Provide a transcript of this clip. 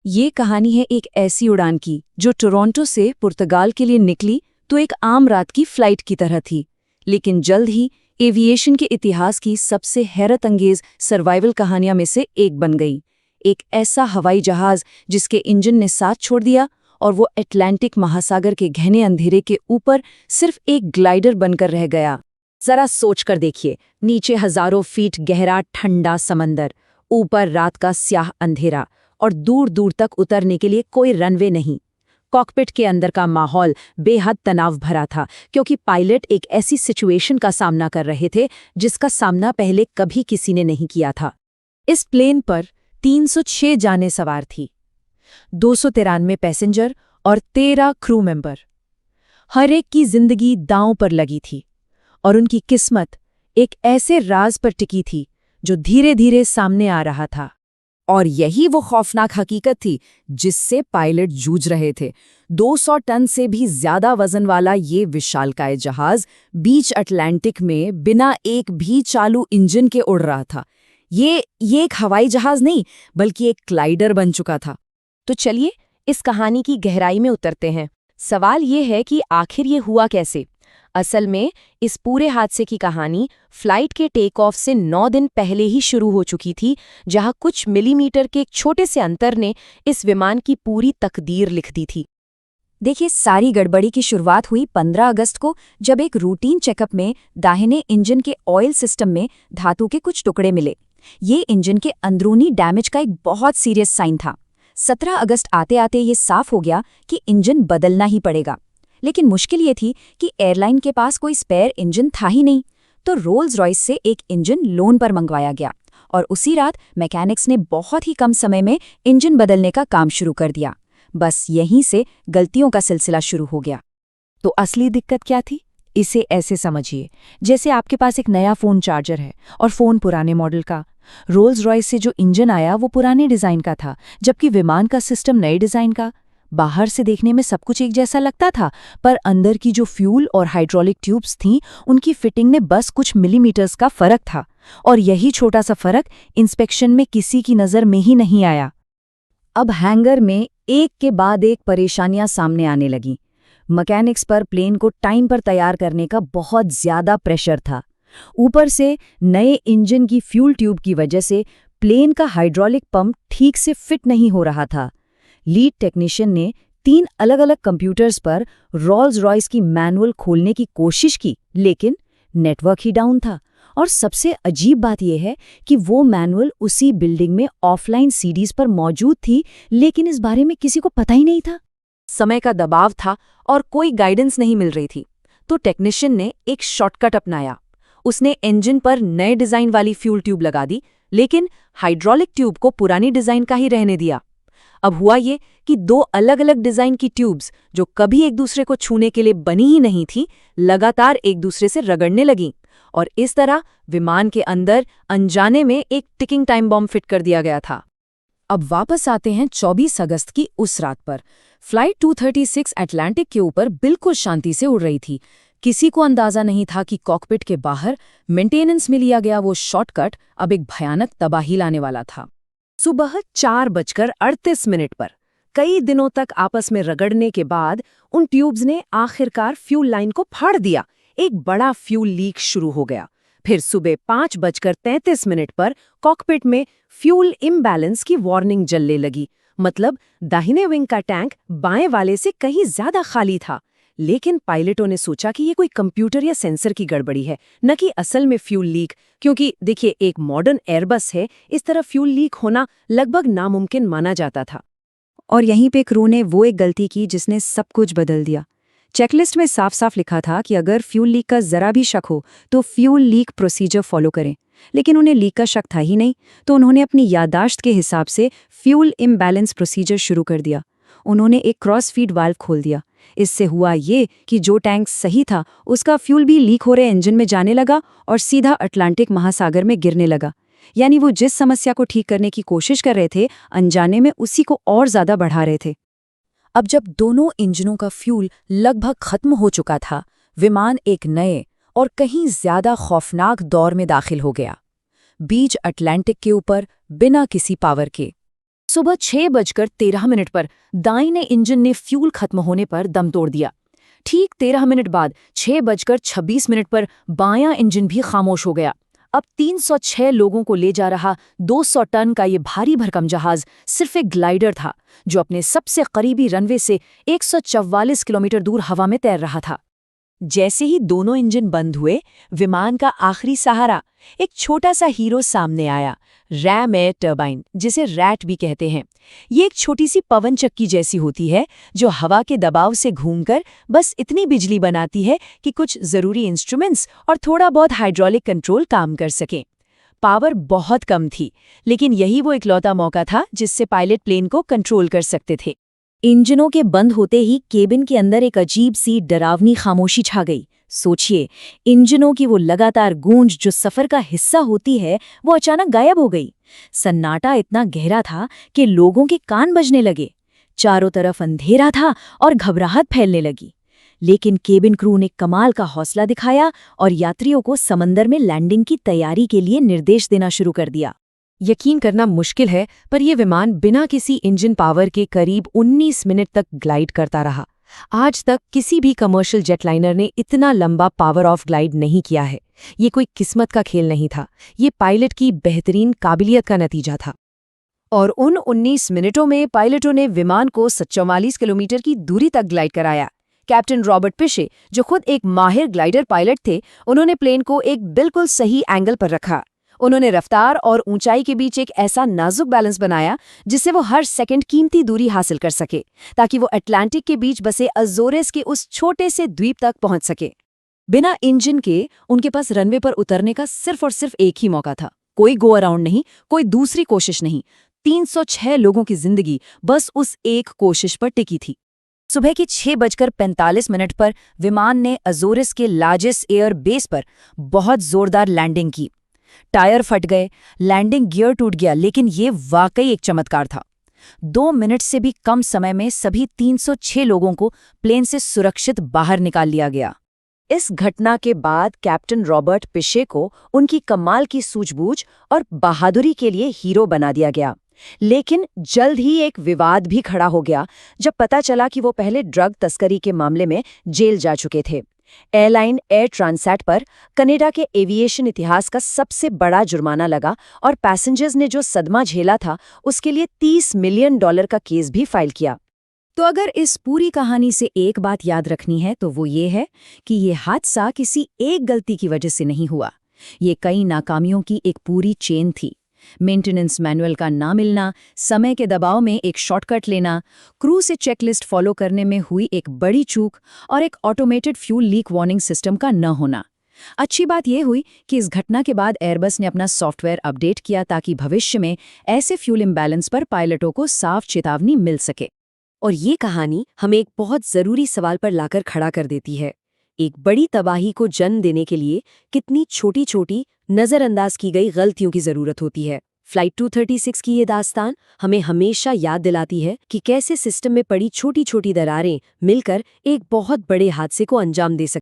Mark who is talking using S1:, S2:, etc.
S1: ये कहानी है एक ऐसी उड़ान की जो टोरंटो से पुर्तगाल के लिए निकली तो एक आम रात की फ्लाइट की तरह थी, लेकिन जल्द ही एविएशन के इतिहास की सबसे हैरत अंगेज सर्वाइवल कहानियां में से एक बन गई। एक ऐसा हवाई जहाज जिसके इंजन ने साथ छोड़ दिया और वो अटलांटिक महासागर के घने अंधेरे के ऊपर सिर्फ एक ग्लाइडर बनकर रह गया। जरा सोच कर देखिए, नीचे हजारों फीट गहरा ठंडा समंदर, ऊपर रात का स्याह अंधेरा और दूर दूर तक उतरने के लिए कोई रनवे नहीं। कॉकपिट के अंदर का माहौल बेहद तनाव भरा था, क्योंकि पायलट एक ऐसी सिचुएशन का सामना कर रहे थे जिसका सामना पहले कभी किसी ने नहीं किया था। इस प्लेन पर 306 जानें सवार थी, 293 पैसेंजर और 13 क्रू मेंबर। हर एक की जिंदगी दांव पर लगी थी और उनकी किस्मत एक ऐसे राज पर टिकी थी जो धीरे धीरे सामने आ रहा था। और यही वो खौफनाक हकीकत थी जिससे पायलट जूझ रहे थे। 200 टन से भी ज्यादा वजन वाला ये विशालकाय जहाज बीच अटलांटिक में बिना एक भी चालू इंजन के उड़ रहा था। ये एक हवाई जहाज नहीं, बल्कि एक ग्लाइडर बन चुका था।
S2: तो चलिए इस कहानी की गहराई में उतरते हैं। सवाल ये है कि आखिर ये हुआ कैसे। असल में इस पूरे हादसे की कहानी फ्लाइट के टेक ऑफ से 9 दिन पहले ही शुरू हो चुकी थी, जहां कुछ मिलीमीटर के एक छोटे से अंतर ने इस विमान की पूरी तकदीर लिख दी थी।
S1: देखिए, सारी गड़बड़ी की शुरुआत हुई 15 अगस्त को, जब एक रूटीन चेकअप में दाहिने इंजन के ऑयल सिस्टम में धातु के कुछ टुकड़े मिले। ये इंजन के अंदरूनी डैमेज का एक बहुत सीरियस साइन था। 17 अगस्त आते आते ये साफ हो गया कि इंजन बदलना ही पड़ेगा। लेकिन मुश्किल ये थी कि एयरलाइन के पास कोई स्पेयर इंजन था ही नहीं, तो रोल्स रॉयस से एक इंजन लोन पर मंगवाया गया और उसी रात मैकेनिक्स ने बहुत ही कम समय में इंजन बदलने का काम शुरू कर दिया। बस यहीं से गलतियों का सिलसिला शुरू हो गया।
S2: तो असली दिक्कत क्या थी? इसे ऐसे समझिए, जैसे आपके पास एक नया फ़ोन चार्जर है और फ़ोन पुराने मॉडल का। रोल्स रॉयस से जो इंजन आया वो पुराने डिज़ाइन का था, जबकि विमान का सिस्टम नए डिज़ाइन का। बाहर से देखने में सब कुछ एक जैसा लगता था, पर अंदर की जो फ्यूल और हाइड्रोलिक ट्यूब्स थीं, उनकी फिटिंग में बस कुछ मिलीमीटर्स का फर्क था। और यही छोटा सा फर्क इंस्पेक्शन में किसी की नज़र में ही नहीं आया।
S1: अब हैंगर में एक के बाद एक परेशानियां सामने आने लगीं। मैकेनिक्स पर प्लेन को टाइम पर तैयार करने का बहुत ज्यादा प्रेशर था। ऊपर से नए इंजन की फ्यूल ट्यूब की वजह से प्लेन का हाइड्रोलिक पंप ठीक से फिट नहीं हो रहा था। लीड टेक्नीशियन ने 3 अलग-अलग कंप्यूटर्स पर रोल्स रॉयस की मैनुअल खोलने की कोशिश की, लेकिन नेटवर्क ही डाउन था। और सबसे अजीब बात यह है कि वो मैनुअल उसी बिल्डिंग में ऑफलाइन सीडीज पर मौजूद थी, लेकिन इस बारे में किसी को पता ही नहीं था।
S2: समय का दबाव था और कोई गाइडेंस नहीं मिल रही थी, तो टेक्नीशियन ने एक शॉर्टकट अपनाया। उसने इंजन पर नए डिज़ाइन वाली फ्यूल ट्यूब लगा दी, लेकिन हाइड्रोलिक ट्यूब को पुरानी डिज़ाइन का ही रहने दिया। अब हुआ ये कि 2 अलग अलग डिज़ाइन की ट्यूब्स, जो कभी एक दूसरे को छूने के लिए बनी ही नहीं थी, लगातार एक दूसरे से रगड़ने लगीं और इस तरह विमान के अंदर अनजाने में एक टिकिंग टाइम बॉम्ब फिट कर दिया गया था।
S1: अब वापस आते हैं 24 अगस्त की उस रात पर। फ्लाइट 236 अटलांटिक के ऊपर बिल्कुल शांति से उड़ रही थी। किसी को अंदाजा नहीं था कि कॉकपिट के बाहर मेंटेनेंस में लिया गया वो शॉर्टकट अब एक भयानक तबाही लाने वाला था।
S2: सुबह 4:38 पर कई दिनों तक आपस में रगड़ने के बाद उन ट्यूब्स ने आखिरकार फ्यूल लाइन को फाड़ दिया। एक बड़ा फ्यूल लीक शुरू हो गया। फिर सुबह 5:33 पर कॉकपिट में फ्यूल इम्बैलेंस की वार्निंग जलने लगी। मतलब दाहिने विंग का टैंक बाएं वाले से कहीं ज्यादा खाली था। लेकिन पायलटों ने सोचा कि ये कोई कंप्यूटर या सेंसर की गड़बड़ी है, न कि असल में फ्यूल लीक, क्योंकि देखिए एक मॉडर्न एयरबस है, इस तरह फ्यूल लीक होना लगभग नामुमकिन माना जाता था।
S1: और यहीं पे क्रू ने वो एक गलती की जिसने सब कुछ बदल दिया। चेकलिस्ट में साफ साफ लिखा था कि अगर फ्यूल लीक का जरा भी शक हो तो फ्यूल लीक प्रोसीजर फॉलो करें, लेकिन उन्हें लीक का शक था ही नहीं, तो उन्होंने अपनी याददाश्त के हिसाब से फ्यूल इम्बैलेंस प्रोसीजर शुरू कर दिया। उन्होंने एक क्रॉस फीड वाल्व खोल दिया। इससे हुआ ये कि जो टैंक सही था उसका फ्यूल भी लीक हो रहे इंजन में जाने लगा और सीधा अटलांटिक महासागर में गिरने लगा। यानी वो जिस समस्या को ठीक करने की कोशिश कर रहे थे, अनजाने में उसी को और ज्यादा बढ़ा रहे थे। अब जब दोनों इंजनों का फ्यूल लगभग खत्म हो चुका था, विमान एक नए और कहीं ज्यादा खौफनाक दौर में दाखिल हो गया। बीच अटलांटिक के ऊपर बिना किसी पावर के सुबह 6:13 पर दाईं इंजन ने फ्यूल खत्म होने पर दम तोड़ दिया। ठीक 13 मिनट बाद 6:26 पर बायां इंजन भी खामोश हो गया। अब 306 लोगों को ले जा रहा 200 टन का ये भारी भरकम जहाज सिर्फ एक ग्लाइडर था, जो अपने सबसे करीबी रनवे से 144 किलोमीटर दूर हवा में तैर रहा था। जैसे ही दोनों इंजन बंद हुए, विमान का आखिरी सहारा, एक छोटा सा हीरो सामने आया, रैम एयर टर्बाइन, जिसे रैट भी कहते हैं। ये एक छोटी सी पवन चक्की जैसी होती है, जो हवा के दबाव से घूमकर बस इतनी बिजली बनाती है कि कुछ जरूरी इंस्ट्रूमेंट्स और थोड़ा बहुत हाइड्रोलिक कंट्रोल काम कर सकें। पावर बहुत कम थी, लेकिन यही वो इकलौता मौका था जिससे पायलट प्लेन को कंट्रोल कर सकते थे। इंजनों के बंद होते ही केबिन के अंदर एक अजीब सी डरावनी खामोशी छा गई। सोचिए, इंजनों की वो लगातार गूंज जो सफर का हिस्सा होती है, वो अचानक गायब हो गई। सन्नाटा इतना गहरा था कि लोगों के कान बजने लगे। चारों तरफ अंधेरा था और घबराहट फैलने लगी। लेकिन केबिन क्रू ने कमाल का हौसला दिखाया और यात्रियों को समंदर में लैंडिंग की तैयारी के लिए निर्देश देना शुरू कर दिया।
S2: यकीन करना मुश्किल है, पर यह विमान बिना किसी इंजन पावर के करीब 19 मिनट तक ग्लाइड करता रहा। आज तक किसी भी कमर्शियल जेटलाइनर ने इतना लंबा पावर ऑफ ग्लाइड नहीं किया है। ये कोई किस्मत का खेल नहीं था, ये पायलट की बेहतरीन काबिलियत का नतीजा था।
S1: और उन 19 मिनटों में पायलटों ने विमान को 44 किलोमीटर की दूरी तक ग्लाइड कराया। कैप्टन रॉबर्ट पिशे, जो खुद एक माहिर ग्लाइडर पायलट थे, उन्होंने प्लेन को एक बिल्कुल सही एंगल पर रखा। उन्होंने रफ्तार और ऊंचाई के बीच एक ऐसा नाजुक बैलेंस बनाया जिससे वो हर सेकंड कीमती दूरी हासिल कर सके, ताकि वो अटलांटिक के बीच बसे अज़ोरेस के उस छोटे से द्वीप तक पहुंच सके। बिना इंजन के उनके पास रनवे पर उतरने का सिर्फ और सिर्फ एक ही मौका था। कोई गो अराउंड नहीं, कोई दूसरी कोशिश नहीं। 306 लोगों की जिंदगी बस उस एक कोशिश पर टिकी थी। सुबह की 6:45 पर विमान ने अज़ोरेस के लार्जेस्ट एयर बेस पर बहुत जोरदार लैंडिंग की। टायर फट गए, लैंडिंग गियर टूट गया, लेकिन ये वाकई एक चमत्कार था। 2 मिनट से भी कम समय में सभी 306 लोगों को प्लेन से सुरक्षित बाहर निकाल लिया गया। इस घटना के बाद कैप्टन रॉबर्ट पिशे को उनकी कमाल की सूझबूझ और बहादुरी के लिए हीरो बना दिया गया। लेकिन जल्द ही एक विवाद भी खड़ा हो गया, जब पता चला कि वो पहले ड्रग तस्करी के मामले में जेल जा चुके थे। एयरलाइन एयर ट्रांसैट पर कनाडा के एविएशन इतिहास का सबसे बड़ा जुर्माना लगा और पैसेंजर्स ने जो सदमा झेला था, उसके लिए $30 मिलियन का केस भी फाइल किया। तो अगर इस पूरी कहानी से एक बात याद रखनी है तो वो ये है कि ये हादसा किसी एक गलती की वजह से नहीं हुआ। ये कई नाकामियों की एक पूरी चेन थी। मेंटेनेंस मैनुअल का ना मिलना, समय के दबाव में एक शॉर्टकट लेना, क्रू से चेकलिस्ट फॉलो करने में हुई एक बड़ी चूक और एक automated fuel leak warning system का न होना। अच्छी बात यह हुई कि इस घटना के बाद एयरबस ने अपना सॉफ्टवेयर अपडेट किया ताकि भविष्य में ऐसे फ्यूल इम्बैलेंस पर पायलटों को साफ चेतावनी मिल सके। और ये कहानी हमें एक बहुत ज़रूरी सवाल पर लाकर खड़ा कर देती है। एक बड़ी तबाही को जन्म देने के लिए कितनी छोटी छोटी नज़रअंदाज की गई गलतियों की ज़रूरत होती है। फ्लाइट 236 की ये दास्तान हमें हमेशा याद दिलाती है कि कैसे सिस्टम में पड़ी छोटी छोटी दरारें मिलकर एक बहुत बड़े हादसे को अंजाम दे सकती हैं।